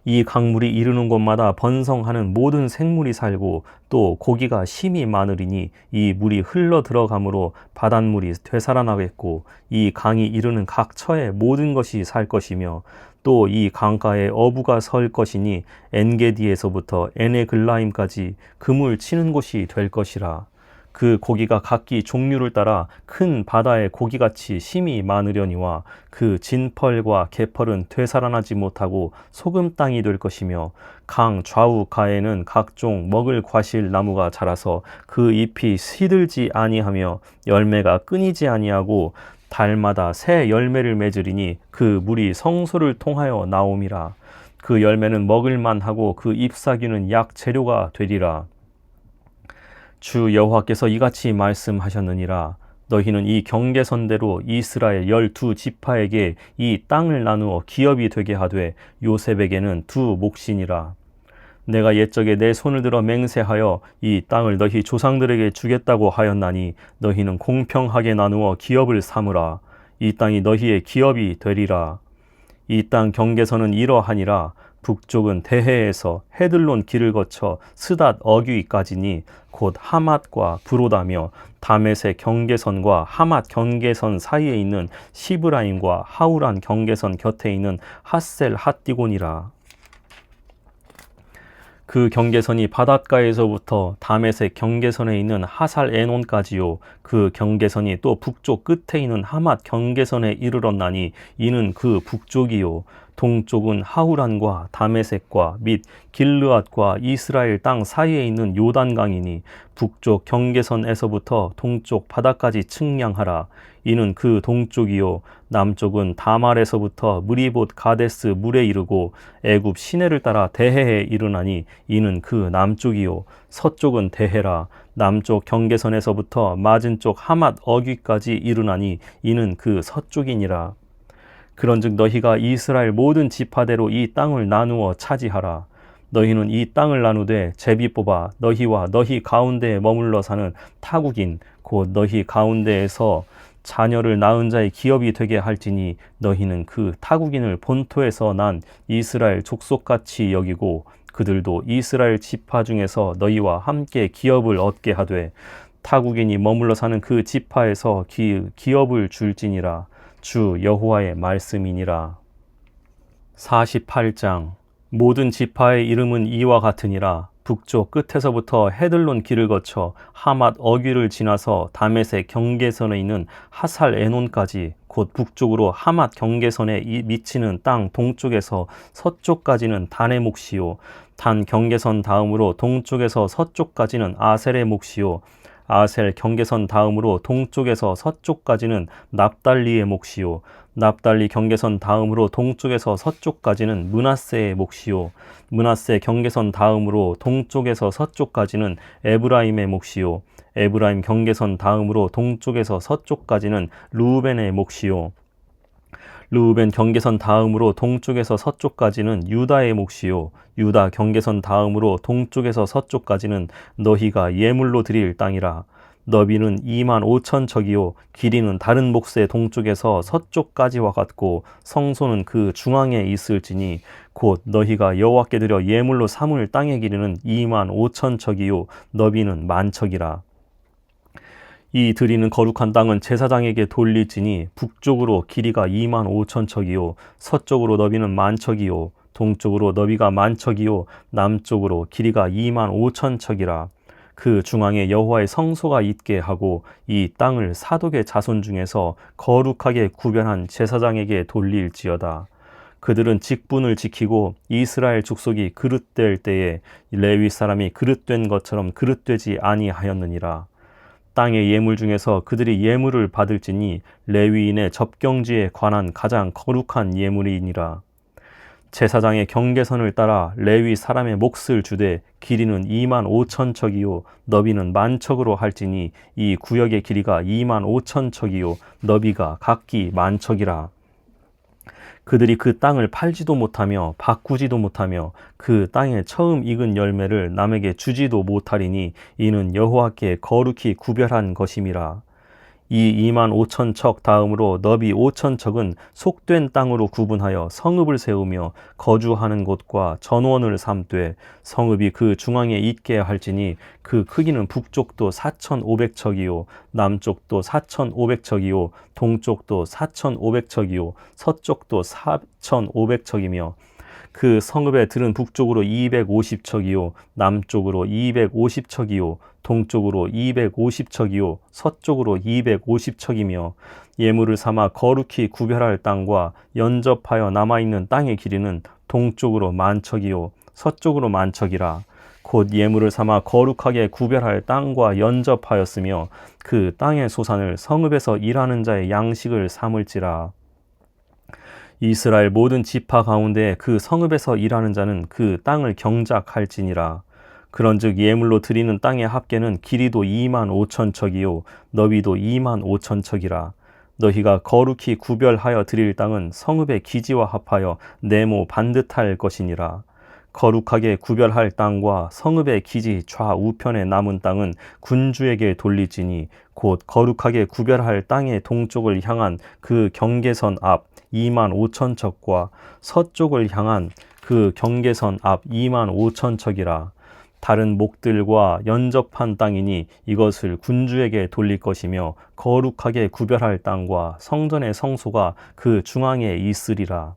이 강물이 이르는 곳마다 번성하는 모든 생물이 살고 또 고기가 심이 많으리니 이 물이 흘러 들어가므로 바닷물이 되살아나겠고 이 강이 이르는 각 처에 모든 것이 살 것이며 또 이 강가에 어부가 설 것이니 엔게디에서부터 에네글라임까지 그물 치는 곳이 될 것이라. 그 고기가 각기 종류를 따라 큰 바다의 고기같이 심이 많으려니와 그 진펄과 개펄은 되살아나지 못하고 소금 땅이 될 것이며 강 좌우 가에는 각종 먹을 과실 나무가 자라서 그 잎이 시들지 아니하며 열매가 끊이지 아니하고 달마다 새 열매를 맺으리니 그 물이 성소를 통하여 나옴이라. 그 열매는 먹을만하고 그 잎사귀는 약 재료가 되리라. 주 여호와께서 이같이 말씀하셨느니라. 너희는 이 경계선대로 이스라엘 12지파에게 이 땅을 나누어 기업이 되게 하되 요셉에게는 두 몫이니라. 내가 옛적에 내 손을 들어 맹세하여 이 땅을 너희 조상들에게 주겠다고 하였나니 너희는 공평하게 나누어 기업을 삼으라. 이 땅이 너희의 기업이 되리라. 이 땅 경계선은 이러하니라. 북쪽은 대해에서 헤들론 길을 거쳐 스닷 어귀까지니 곧 하맛과 브로다며 다메섹 경계선과 하맛 경계선 사이에 있는 시브라임과 하우란 경계선 곁에 있는 핫셀 핫디곤이라. 그 경계선이 바닷가에서부터 다메섹 경계선에 있는 하살 에논까지요. 그 경계선이 또 북쪽 끝에 있는 하맛 경계선에 이르렀나니 이는 그 북쪽이요. 동쪽은 하우란과 다메섹과 및 길르앗과 이스라엘 땅 사이에 있는 요단강이니 북쪽 경계선에서부터 동쪽 바다까지 측량하라. 이는 그 동쪽이요. 남쪽은 다말에서부터 무리봇 가데스 물에 이르고 애굽 시내를 따라 대해에 이르나니 이는 그 남쪽이요. 서쪽은 대해라. 남쪽 경계선에서부터 맞은쪽 하맛 어귀까지 이르나니 이는 그 서쪽이니라. 그런즉 너희가 이스라엘 모든 지파대로 이 땅을 나누어 차지하라. 너희는 이 땅을 나누되 제비 뽑아 너희와 너희 가운데에 머물러 사는 타국인 곧 너희 가운데에서 자녀를 낳은 자의 기업이 되게 할지니 너희는 그 타국인을 본토에서 난 이스라엘 족속같이 여기고 그들도 이스라엘 지파 중에서 너희와 함께 기업을 얻게 하되 타국인이 머물러 사는 그 지파에서 기업을 줄지니라. 주 여호와의 말씀이니라. 48장. 모든 지파의 이름은 이와 같으니라. 북쪽 끝에서부터 헤들론 길을 거쳐 하맛 어귀를 지나서 다메섹 경계선에 있는 하살 에논까지 곧 북쪽으로 하맛 경계선에 미치는 땅 동쪽에서 서쪽까지는 단의 몫이요 단 경계선 다음으로 동쪽에서 서쪽까지는 아셀의 몫이요 아셀 경계선 다음으로 동쪽에서 서쪽까지는 납달리의 몫이요 납달리 경계선 다음으로 동쪽에서 서쪽까지는 므낫세의 몫이요 므낫세 경계선 다음으로 동쪽에서 서쪽까지는 에브라임의 몫이요 에브라임 경계선 다음으로 동쪽에서 서쪽까지는 르우벤의 몫이요 르우벤 경계선 다음으로 동쪽에서 서쪽까지는 유다의 몫이요 유다 경계선 다음으로 동쪽에서 서쪽까지는 너희가 예물로 드릴 땅이라. 너비는 2만 5천 척이요 길이는 다른 몫의 동쪽에서 서쪽까지와 같고 성소는 그 중앙에 있을지니 곧 너희가 여호와께 드려 예물로 삼을 땅의 길이는 2만 5천 척이요 너비는 만 척이라. 이 드리는 거룩한 땅은 제사장에게 돌릴지니 북쪽으로 길이가 2만 5천 척이요 서쪽으로 너비는 만 척이요 동쪽으로 너비가 만 척이요 남쪽으로 길이가 2만 5천 척이라. 그 중앙에 여호와의 성소가 있게 하고 이 땅을 사독의 자손 중에서 거룩하게 구별한 제사장에게 돌릴지어다. 그들은 직분을 지키고 이스라엘 족속이 그릇될 때에 레위 사람이 그릇된 것처럼 그릇되지 아니하였느니라. 땅의 예물 중에서 그들이 예물을 받을지니 레위인의 접경지에 관한 가장 거룩한 예물이니라. 제사장의 경계선을 따라 레위 사람의 몫을 주되 길이는 2만 5천 척이요 너비는 만 척으로 할지니 이 구역의 길이가 2만 5천 척이요 너비가 각기 만 척이라. 그들이 그 땅을 팔지도 못하며 바꾸지도 못하며 그 땅에 처음 익은 열매를 남에게 주지도 못하리니 이는 여호와께 거룩히 구별한 것임이라. 이 2만 5천 척 다음으로 너비 5천 척은 속된 땅으로 구분하여 성읍을 세우며 거주하는 곳과 전원을 삼되 성읍이 그 중앙에 있게 할지니 그 크기는 북쪽도 4,500척이요 남쪽도 4,500척이요 동쪽도 4,500척이요 서쪽도 4,500척이며 그 성읍의 들은 북쪽으로 250척이요 남쪽으로 250척이요 동쪽으로 250척이요 서쪽으로 250척이며 예물을 삼아 거룩히 구별할 땅과 연접하여 남아있는 땅의 길이는 동쪽으로 만척이요 서쪽으로 만척이라. 곧 예물을 삼아 거룩하게 구별할 땅과 연접하였으며 그 땅의 소산을 성읍에서 일하는 자의 양식을 삼을지라. 이스라엘 모든 지파 가운데 그 성읍에서 일하는 자는 그 땅을 경작할지니라. 그런즉 예물로 드리는 땅의 합계는 길이도 2만 5천 척이요 너비도 2만 5천 척이라. 너희가 거룩히 구별하여 드릴 땅은 성읍의 기지와 합하여 네모 반듯할 것이니라. 거룩하게 구별할 땅과 성읍의 기지 좌우편에 남은 땅은 군주에게 돌리지니 곧 거룩하게 구별할 땅의 동쪽을 향한 그 경계선 앞 2만 5천 척과 서쪽을 향한 그 경계선 앞 2만 5천 척이라. 다른 목들과 연접한 땅이니 이것을 군주에게 돌릴 것이며 거룩하게 구별할 땅과 성전의 성소가 그 중앙에 있으리라.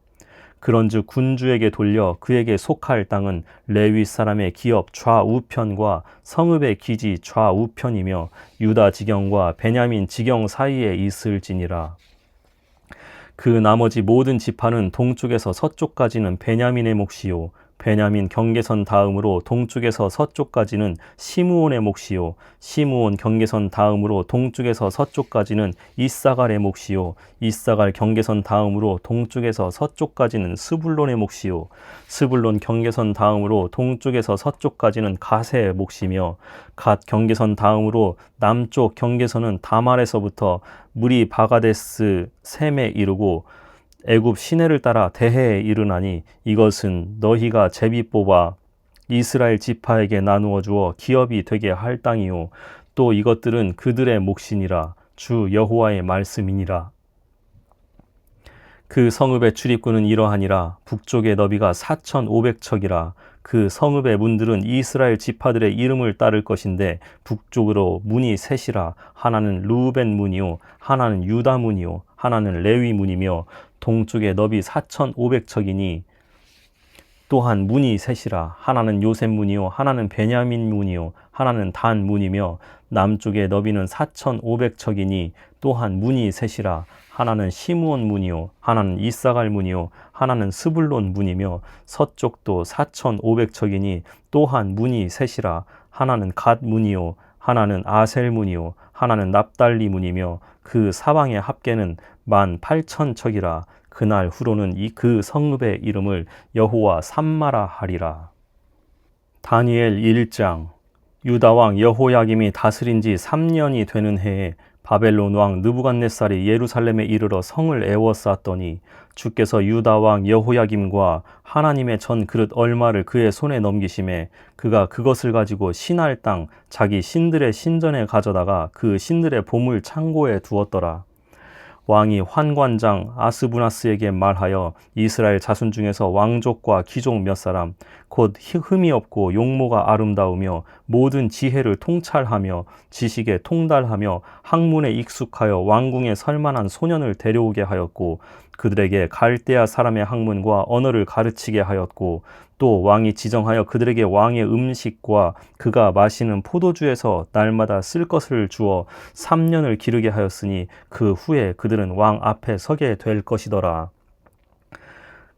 그런즉 군주에게 돌려 그에게 속할 땅은 레위 사람의 기업 좌우편과 성읍의 기지 좌우편이며 유다 지경과 베냐민 지경 사이에 있을지니라. 그 나머지 모든 지파는 동쪽에서 서쪽까지는 베냐민의 몫이요 베냐민 경계선 다음으로 동쪽에서 서쪽까지는 시므온의 몫이요 시므온 경계선 다음으로 동쪽에서 서쪽까지는 이사갈의 몫이요 이사갈 경계선 다음으로 동쪽에서 서쪽까지는 스불론의 몫이요 스불론 경계선 다음으로 동쪽에서 서쪽까지는 갓의 몫이며 갓 경계선 다음으로 남쪽 경계선은 다말에서부터 무리 바가데스 셈에 이르고 애굽 시내를 따라 대해에 이르나니 이것은 너희가 제비 뽑아 이스라엘 지파에게 나누어 주어 기업이 되게 할 땅이요 또 이것들은 그들의 몫이니라 주 여호와의 말씀이니라. 그 성읍의 출입구는 이러하니라. 북쪽의 너비가 4,500척이라. 그 성읍의 문들은 이스라엘 지파들의 이름을 따를 것인데 북쪽으로 문이 셋이라. 하나는 르우벤 문이요 하나는 유다 문이요 하나는 레위 문이며 동쪽의 너비 4,500척이니 또한 문이 셋이라. 하나는 요셉 문이요 하나는 베냐민 문이요 하나는 단 문이며 남쪽의 너비는 4,500척이니 또한 문이 셋이라. 하나는 시므온 문이요 하나는 이사갈 문이요 하나는 스불론 문이며 서쪽도 4,500척이니 또한 문이 셋이라. 하나는 갓 문이요 하나는 아셀 문이요 하나는 납달리 문이며 그 사방의 합계는 18,000척이라. 그날 후로는 그 성읍의 이름을 여호와 삼마라 하리라. 다니엘 1장. 유다 왕 여호야김이 다스린 지 3년이 되는 해에 바벨론 왕 느부갓네살이 예루살렘에 이르러 성을 에워쌌더니 주께서 유다 왕 여호야김과 하나님의 전 그릇 얼마를 그의 손에 넘기심에 그가 그것을 가지고 신할 땅 자기 신들의 신전에 가져다가 그 신들의 보물 창고에 두었더라. 왕이 환관장 아스부나스에게 말하여 이스라엘 자손 중에서 왕족과 귀족 몇 사람 곧 흠이 없고 용모가 아름다우며 모든 지혜를 통찰하며 지식에 통달하며 학문에 익숙하여 왕궁에 설만한 소년을 데려오게 하였고 그들에게 갈대아 사람의 학문과 언어를 가르치게 하였고 또 왕이 지정하여 그들에게 왕의 음식과 그가 마시는 포도주에서 날마다 쓸 것을 주어 3년을 기르게 하였으니 그 후에 그들은 왕 앞에 서게 될 것이더라.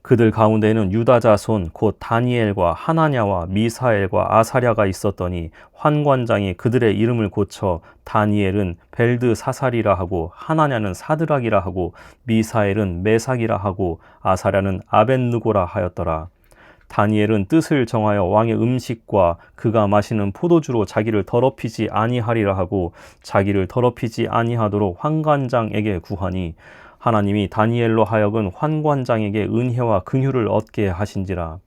그들 가운데는 유다 자손 곧 다니엘과 하나냐와 미사엘과 아사랴가 있었더니 환관장이 그들의 이름을 고쳐 다니엘은 벨드사살이라 하고 하나냐는 사드락이라 하고 미사엘은 메삭이라 하고 아사랴는 아벳느고라 하였더라. 다니엘은 뜻을 정하여 왕의 음식과 그가 마시는 포도주로 자기를 더럽히지 아니하리라 하고 자기를 더럽히지 아니하도록 환관장에게 구하니 하나님이 다니엘로 하여금 환관장에게 은혜와 긍휼을 얻게 하신지라.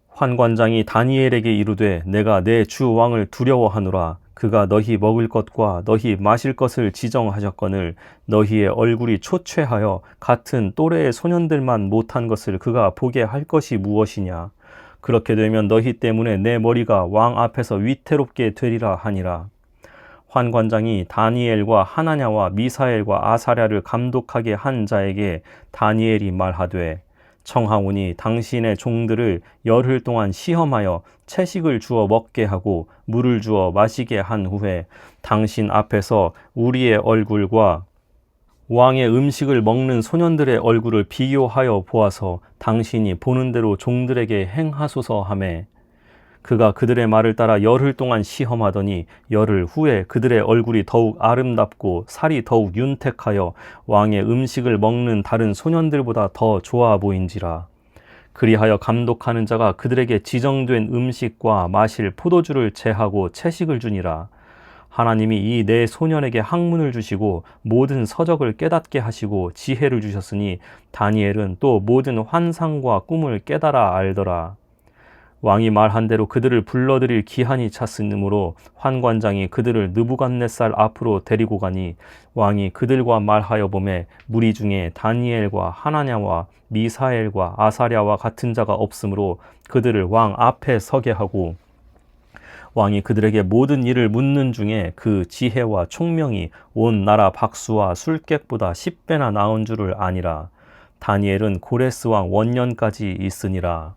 환관장이 다니엘에게 이르되 내가 내 주 왕을 두려워하노라. 그가 너희 먹을 것과 너희 마실 것을 지정하셨거늘 너희의 얼굴이 초췌하여 같은 또래의 소년들만 못한 것을 그가 보게 할 것이 무엇이냐. 그렇게 되면 너희 때문에 내 머리가 왕 앞에서 위태롭게 되리라 하니라. 환관장이 다니엘과 하나냐와 미사엘과 아사랴를 감독하게 한 자에게 다니엘이 말하되 청하오니 당신의 종들을 열흘 동안 시험하여 채식을 주어 먹게 하고 물을 주어 마시게 한 후에 당신 앞에서 우리의 얼굴과 왕의 음식을 먹는 소년들의 얼굴을 비교하여 보아서 당신이 보는 대로 종들에게 행하소서 하매 그가 그들의 말을 따라 열흘 동안 시험하더니 열흘 후에 그들의 얼굴이 더욱 아름답고 살이 더욱 윤택하여 왕의 음식을 먹는 다른 소년들보다 더 좋아 보인지라. 그리하여 감독하는 자가 그들에게 지정된 음식과 마실 포도주를 제하고 채식을 주니라. 하나님이 이 네 소년에게 학문을 주시고 모든 서적을 깨닫게 하시고 지혜를 주셨으니 다니엘은 또 모든 환상과 꿈을 깨달아 알더라. 왕이 말한 대로 그들을 불러들일 기한이 찼으므로 환관장이 그들을 느부갓네살 앞으로 데리고 가니 왕이 그들과 말하여 보매 무리 중에 다니엘과 하나냐와 미사엘과 아사랴와 같은 자가 없으므로 그들을 왕 앞에 서게 하고 왕이 그들에게 모든 일을 묻는 중에 그 지혜와 총명이 온 나라 박수와 술객보다 10배나 나은 줄을 아니라. 다니엘은 고레스 왕 원년까지 있으니라.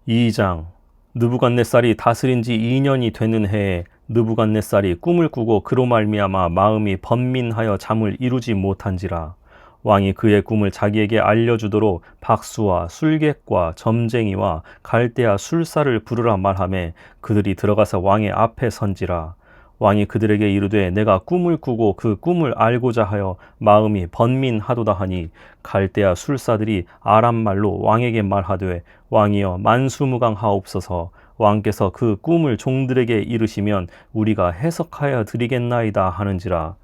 2장. 느부갓네살이 다스린 지 2년이 되는 해에 느부갓네살이 꿈을 꾸고 그로 말미암아 마음이 번민하여 잠을 이루지 못한지라. 왕이 그의 꿈을 자기에게 알려주도록 박수와 술객과 점쟁이와 갈대아 술사를 부르라 말하매 그들이 들어가서 왕의 앞에 선지라. 왕이 그들에게 이르되 내가 꿈을 꾸고 그 꿈을 알고자 하여 마음이 번민하도다 하니 갈대아 술사들이 아람 말로 왕에게 말하되 왕이여 만수무강하옵소서. 왕께서 그 꿈을 종들에게 이르시면 우리가 해석하여 드리겠나이다 하는지라.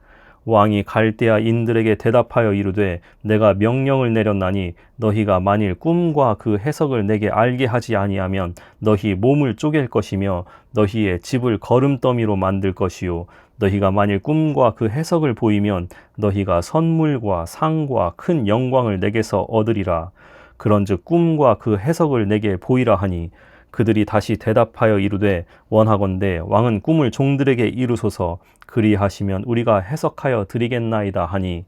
왕이 갈대아인들에게 대답하여 이르되 내가 명령을 내렸나니 너희가 만일 꿈과 그 해석을 내게 알게 하지 아니하면 너희 몸을 쪼갤 것이며 너희의 집을 거름더미로 만들 것이요 너희가 만일 꿈과 그 해석을 보이면 너희가 선물과 상과 큰 영광을 내게서 얻으리라. 그런즉 꿈과 그 해석을 내게 보이라 하니 그들이 다시 대답하여 이르되 원하건대 왕은 꿈을 종들에게 이루소서. 그리하시면 우리가 해석하여 드리겠나이다 하니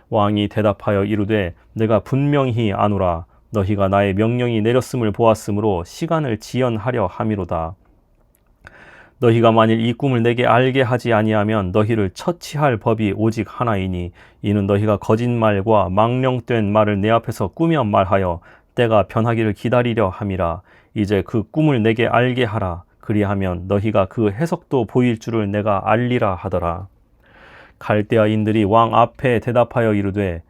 왕이 대답하여 이르되 내가 분명히 아노라. 너희가 나의 명령이 내렸음을 보았으므로 시간을 지연하려 함이로다. 너희가 만일 이 꿈을 내게 알게 하지 아니하면 너희를 처치할 법이 오직 하나이니 이는 너희가 거짓말과 망령된 말을 내 앞에서 꾸며 말하여 때가 변하기를 기다리려 함이라. 이제 그 꿈을 내게 알게 하라. 그리하면 너희가 그 해석도 보일 줄을 내가 알리라 하더라. 갈대아인들이 왕 앞에 대답하여 이르되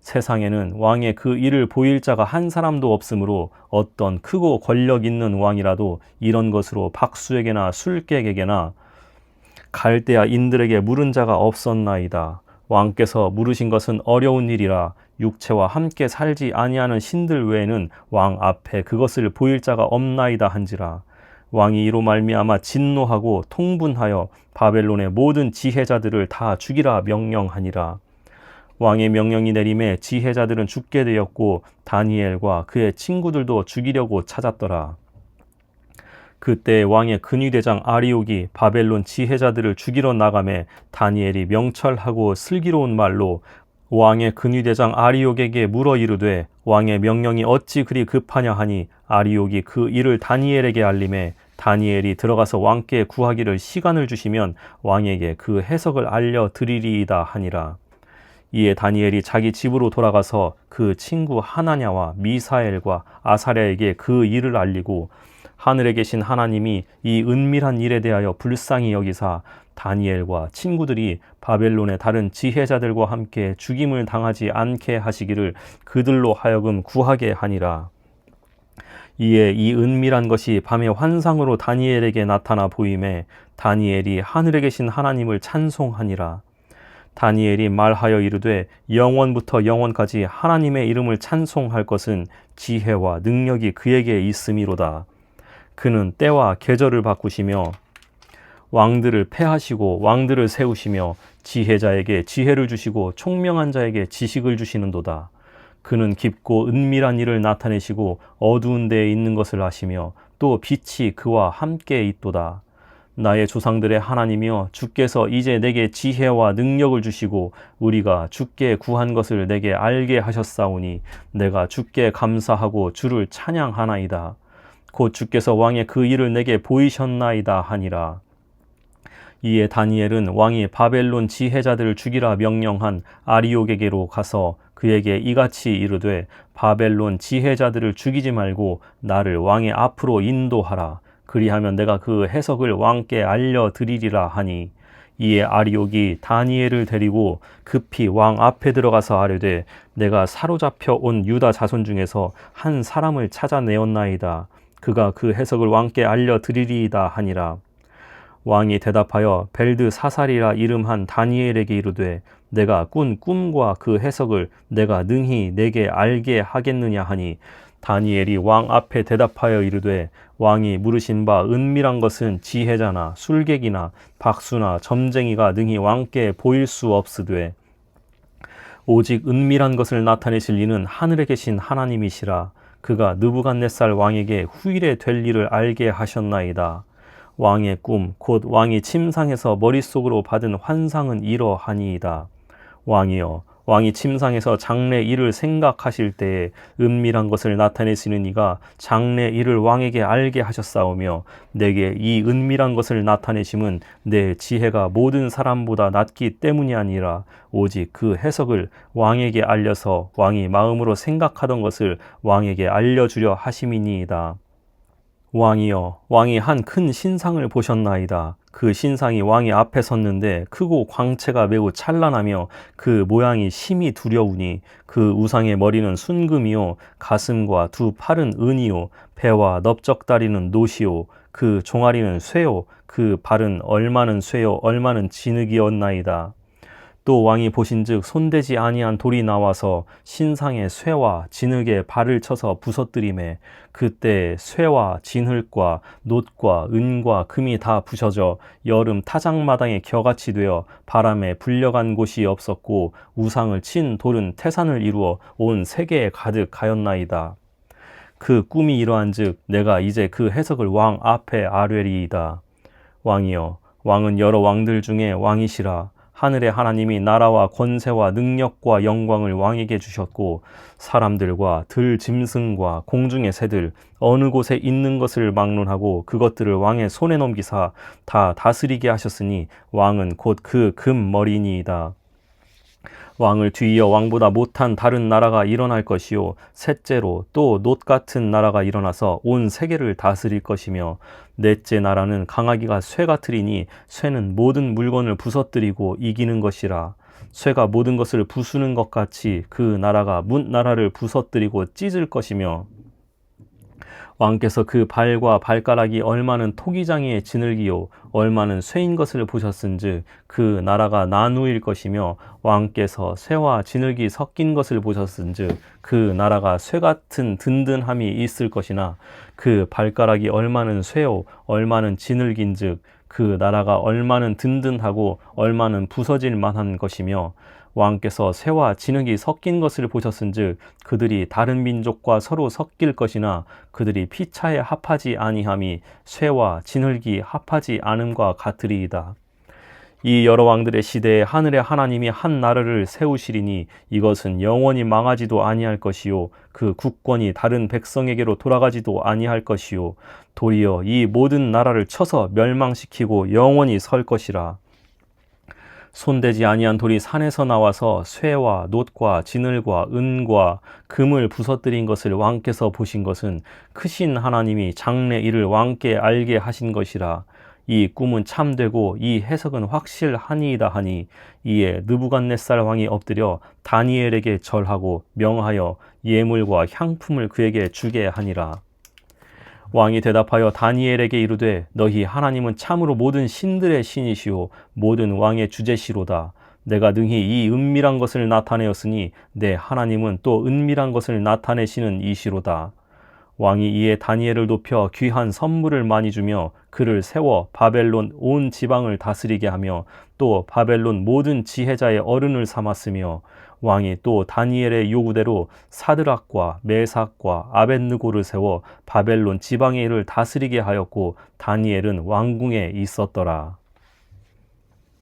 세상에는 왕의 그 일을 보일 자가 한 사람도 없으므로 어떤 크고 권력 있는 왕이라도 이런 것으로 박수에게나 술객에게나 갈대아인들에게 물은 자가 없었나이다. 왕께서 물으신 것은 어려운 일이라 육체와 함께 살지 아니하는 신들 외에는 왕 앞에 그것을 보일 자가 없나이다 한지라. 왕이 이로 말미암아 진노하고 통분하여 바벨론의 모든 지혜자들을 다 죽이라 명령하니라. 왕의 명령이 내림에 지혜자들은 죽게 되었고 다니엘과 그의 친구들도 죽이려고 찾았더라. 그때 왕의 근위대장 아리옥이 바벨론 지혜자들을 죽이러 나가매 다니엘이 명철하고 슬기로운 말로 왕의 근위대장 아리옥에게 물어 이르되 왕의 명령이 어찌 그리 급하냐 하니 아리옥이 그 일을 다니엘에게 알림해 다니엘이 들어가서 왕께 구하기를 시간을 주시면 왕에게 그 해석을 알려드리리이다 하니라. 이에 다니엘이 자기 집으로 돌아가서 그 친구 하나냐와 미사엘과 아사랴에게 그 일을 알리고 하늘에 계신 하나님이 이 은밀한 일에 대하여 불쌍히 여기사 다니엘과 친구들이 바벨론의 다른 지혜자들과 함께 죽임을 당하지 않게 하시기를 그들로 하여금 구하게 하니라. 이에 이 은밀한 것이 밤의 환상으로 다니엘에게 나타나 보임에 다니엘이 하늘에 계신 하나님을 찬송하니라. 다니엘이 말하여 이르되 영원부터 영원까지 하나님의 이름을 찬송할 것은 지혜와 능력이 그에게 있음이로다. 그는 때와 계절을 바꾸시며 왕들을 패하시고 왕들을 세우시며 지혜자에게 지혜를 주시고 총명한 자에게 지식을 주시는도다. 그는 깊고 은밀한 일을 나타내시고 어두운 데에 있는 것을 아시며 또 빛이 그와 함께 있도다. 나의 조상들의 하나님이여 주께서 이제 내게 지혜와 능력을 주시고 우리가 주께 구한 것을 내게 알게 하셨사오니 내가 주께 감사하고 주를 찬양하나이다. 곧 주께서 왕의 그 일을 내게 보이셨나이다 하니라. 이에 다니엘은 왕이 바벨론 지혜자들을 죽이라 명령한 아리옥에게로 가서 그에게 이같이 이르되 바벨론 지혜자들을 죽이지 말고 나를 왕의 앞으로 인도하라. 그리하면 내가 그 해석을 왕께 알려드리리라 하니 이에 아리옥이 다니엘을 데리고 급히 왕 앞에 들어가서 아뢰되 내가 사로잡혀 온 유다 자손 중에서 한 사람을 찾아내었나이다. 그가 그 해석을 왕께 알려드리리이다 하니라. 왕이 대답하여 벨드사살이라 이름한 다니엘에게 이르되 내가 꾼 꿈과 그 해석을 내가 능히 내게 알게 하겠느냐 하니 다니엘이 왕 앞에 대답하여 이르되 왕이 물으신 바 은밀한 것은 지혜자나 술객이나 박수나 점쟁이가 능히 왕께 보일 수 없으되 오직 은밀한 것을 나타내실 이는 하늘에 계신 하나님이시라. 그가 느부갓네살 왕에게 후일에 될 일을 알게 하셨나이다. 왕의 꿈 곧 왕이 침상에서 머릿속으로 받은 환상은 이러하니이다. 왕이여 왕이 침상에서 장래 일을 생각하실 때에 은밀한 것을 나타내시는 이가 장래 일을 왕에게 알게 하셨사오며 내게 이 은밀한 것을 나타내심은 내 지혜가 모든 사람보다 낮기 때문이 아니라 오직 그 해석을 왕에게 알려서 왕이 마음으로 생각하던 것을 왕에게 알려주려 하심이니이다. 왕이여, 왕이 한 큰 신상을 보셨나이다. 그 신상이 왕이 앞에 섰는데 크고 광채가 매우 찬란하며 그 모양이 심히 두려우니 그 우상의 머리는 순금이요 가슴과 두 팔은 은이요 배와 넓적다리는 노시요 그 종아리는 쇠요 그 발은 얼마는 쇠요 얼마는 진흙이었나이다. 또 왕이 보신즉 손대지 아니한 돌이 나와서 신상의 쇠와 진흙에 발을 쳐서 부서뜨리매 그때 쇠와 진흙과 놋과 은과 금이 다 부셔져 여름 타작마당에 겨같이 되어 바람에 불려간 곳이 없었고 우상을 친 돌은 태산을 이루어 온 세계에 가득하였나이다. 그 꿈이 이러한즉 내가 이제 그 해석을 왕 앞에 아뢰리이다. 왕이여, 왕은 여러 왕들 중에 왕이시라. 하늘의 하나님이 나라와 권세와 능력과 영광을 왕에게 주셨고 사람들과 들 짐승과 공중의 새들 어느 곳에 있는 것을 막론하고 그것들을 왕의 손에 넘기사 다 다스리게 하셨으니 왕은 곧 그 금머리니이다. 왕을 뒤이어 왕보다 못한 다른 나라가 일어날 것이요 셋째로 또 놋 같은 나라가 일어나서 온 세계를 다스릴 것이며 넷째 나라는 강하기가 쇠 같으리니 쇠는 모든 물건을 부서뜨리고 이기는 것이라. 쇠가 모든 것을 부수는 것 같이 그 나라가 뭇 나라를 부서뜨리고 찢을 것이며 왕께서 그 발과 발가락이 얼마는 토기장이의 진흙이요 얼마는 쇠인 것을 보셨은즉 그 나라가 나누일 것이며 왕께서 쇠와 진흙이 섞인 것을 보셨은즉 그 나라가 쇠 같은 든든함이 있을 것이나 그 발가락이 얼마는 쇠요 얼마는 진흙인즉 그 나라가 얼마는 든든하고 얼마는 부서질 만한 것이며 왕께서 쇠와 진흙이 섞인 것을 보셨은즉 그들이 다른 민족과 서로 섞일 것이나 그들이 피차에 합하지 아니함이 쇠와 진흙이 합하지 않음과 같으리이다. 이 여러 왕들의 시대에 하늘의 하나님이 한 나라를 세우시리니 이것은 영원히 망하지도 아니할 것이요 그 국권이 다른 백성에게로 돌아가지도 아니할 것이요 도리어 이 모든 나라를 쳐서 멸망시키고 영원히 설 것이라. 손대지 아니한 돌이 산에서 나와서 쇠와 놋과 진흙과 은과 금을 부서뜨린 것을 왕께서 보신 것은 크신 하나님이 장래 일을 왕께 알게 하신 것이라. 이 꿈은 참되고 이 해석은 확실하니이다 하니 이에 느부갓네살 왕이 엎드려 다니엘에게 절하고 명하여 예물과 향품을 그에게 주게 하니라. 왕이 대답하여 다니엘에게 이르되 너희 하나님은 참으로 모든 신들의 신이시오 모든 왕의 주제시로다. 내가 능히 이 은밀한 것을 나타내었으니 내 하나님은 또 은밀한 것을 나타내시는 이시로다. 왕이 이에 다니엘을 높여 귀한 선물을 많이 주며 그를 세워 바벨론 온 지방을 다스리게 하며 또 바벨론 모든 지혜자의 어른을 삼았으며 왕이 또 다니엘의 요구대로 사드락과 메삭과 아벳느고를 세워 바벨론 지방의 일을 다스리게 하였고 다니엘은 왕궁에 있었더라.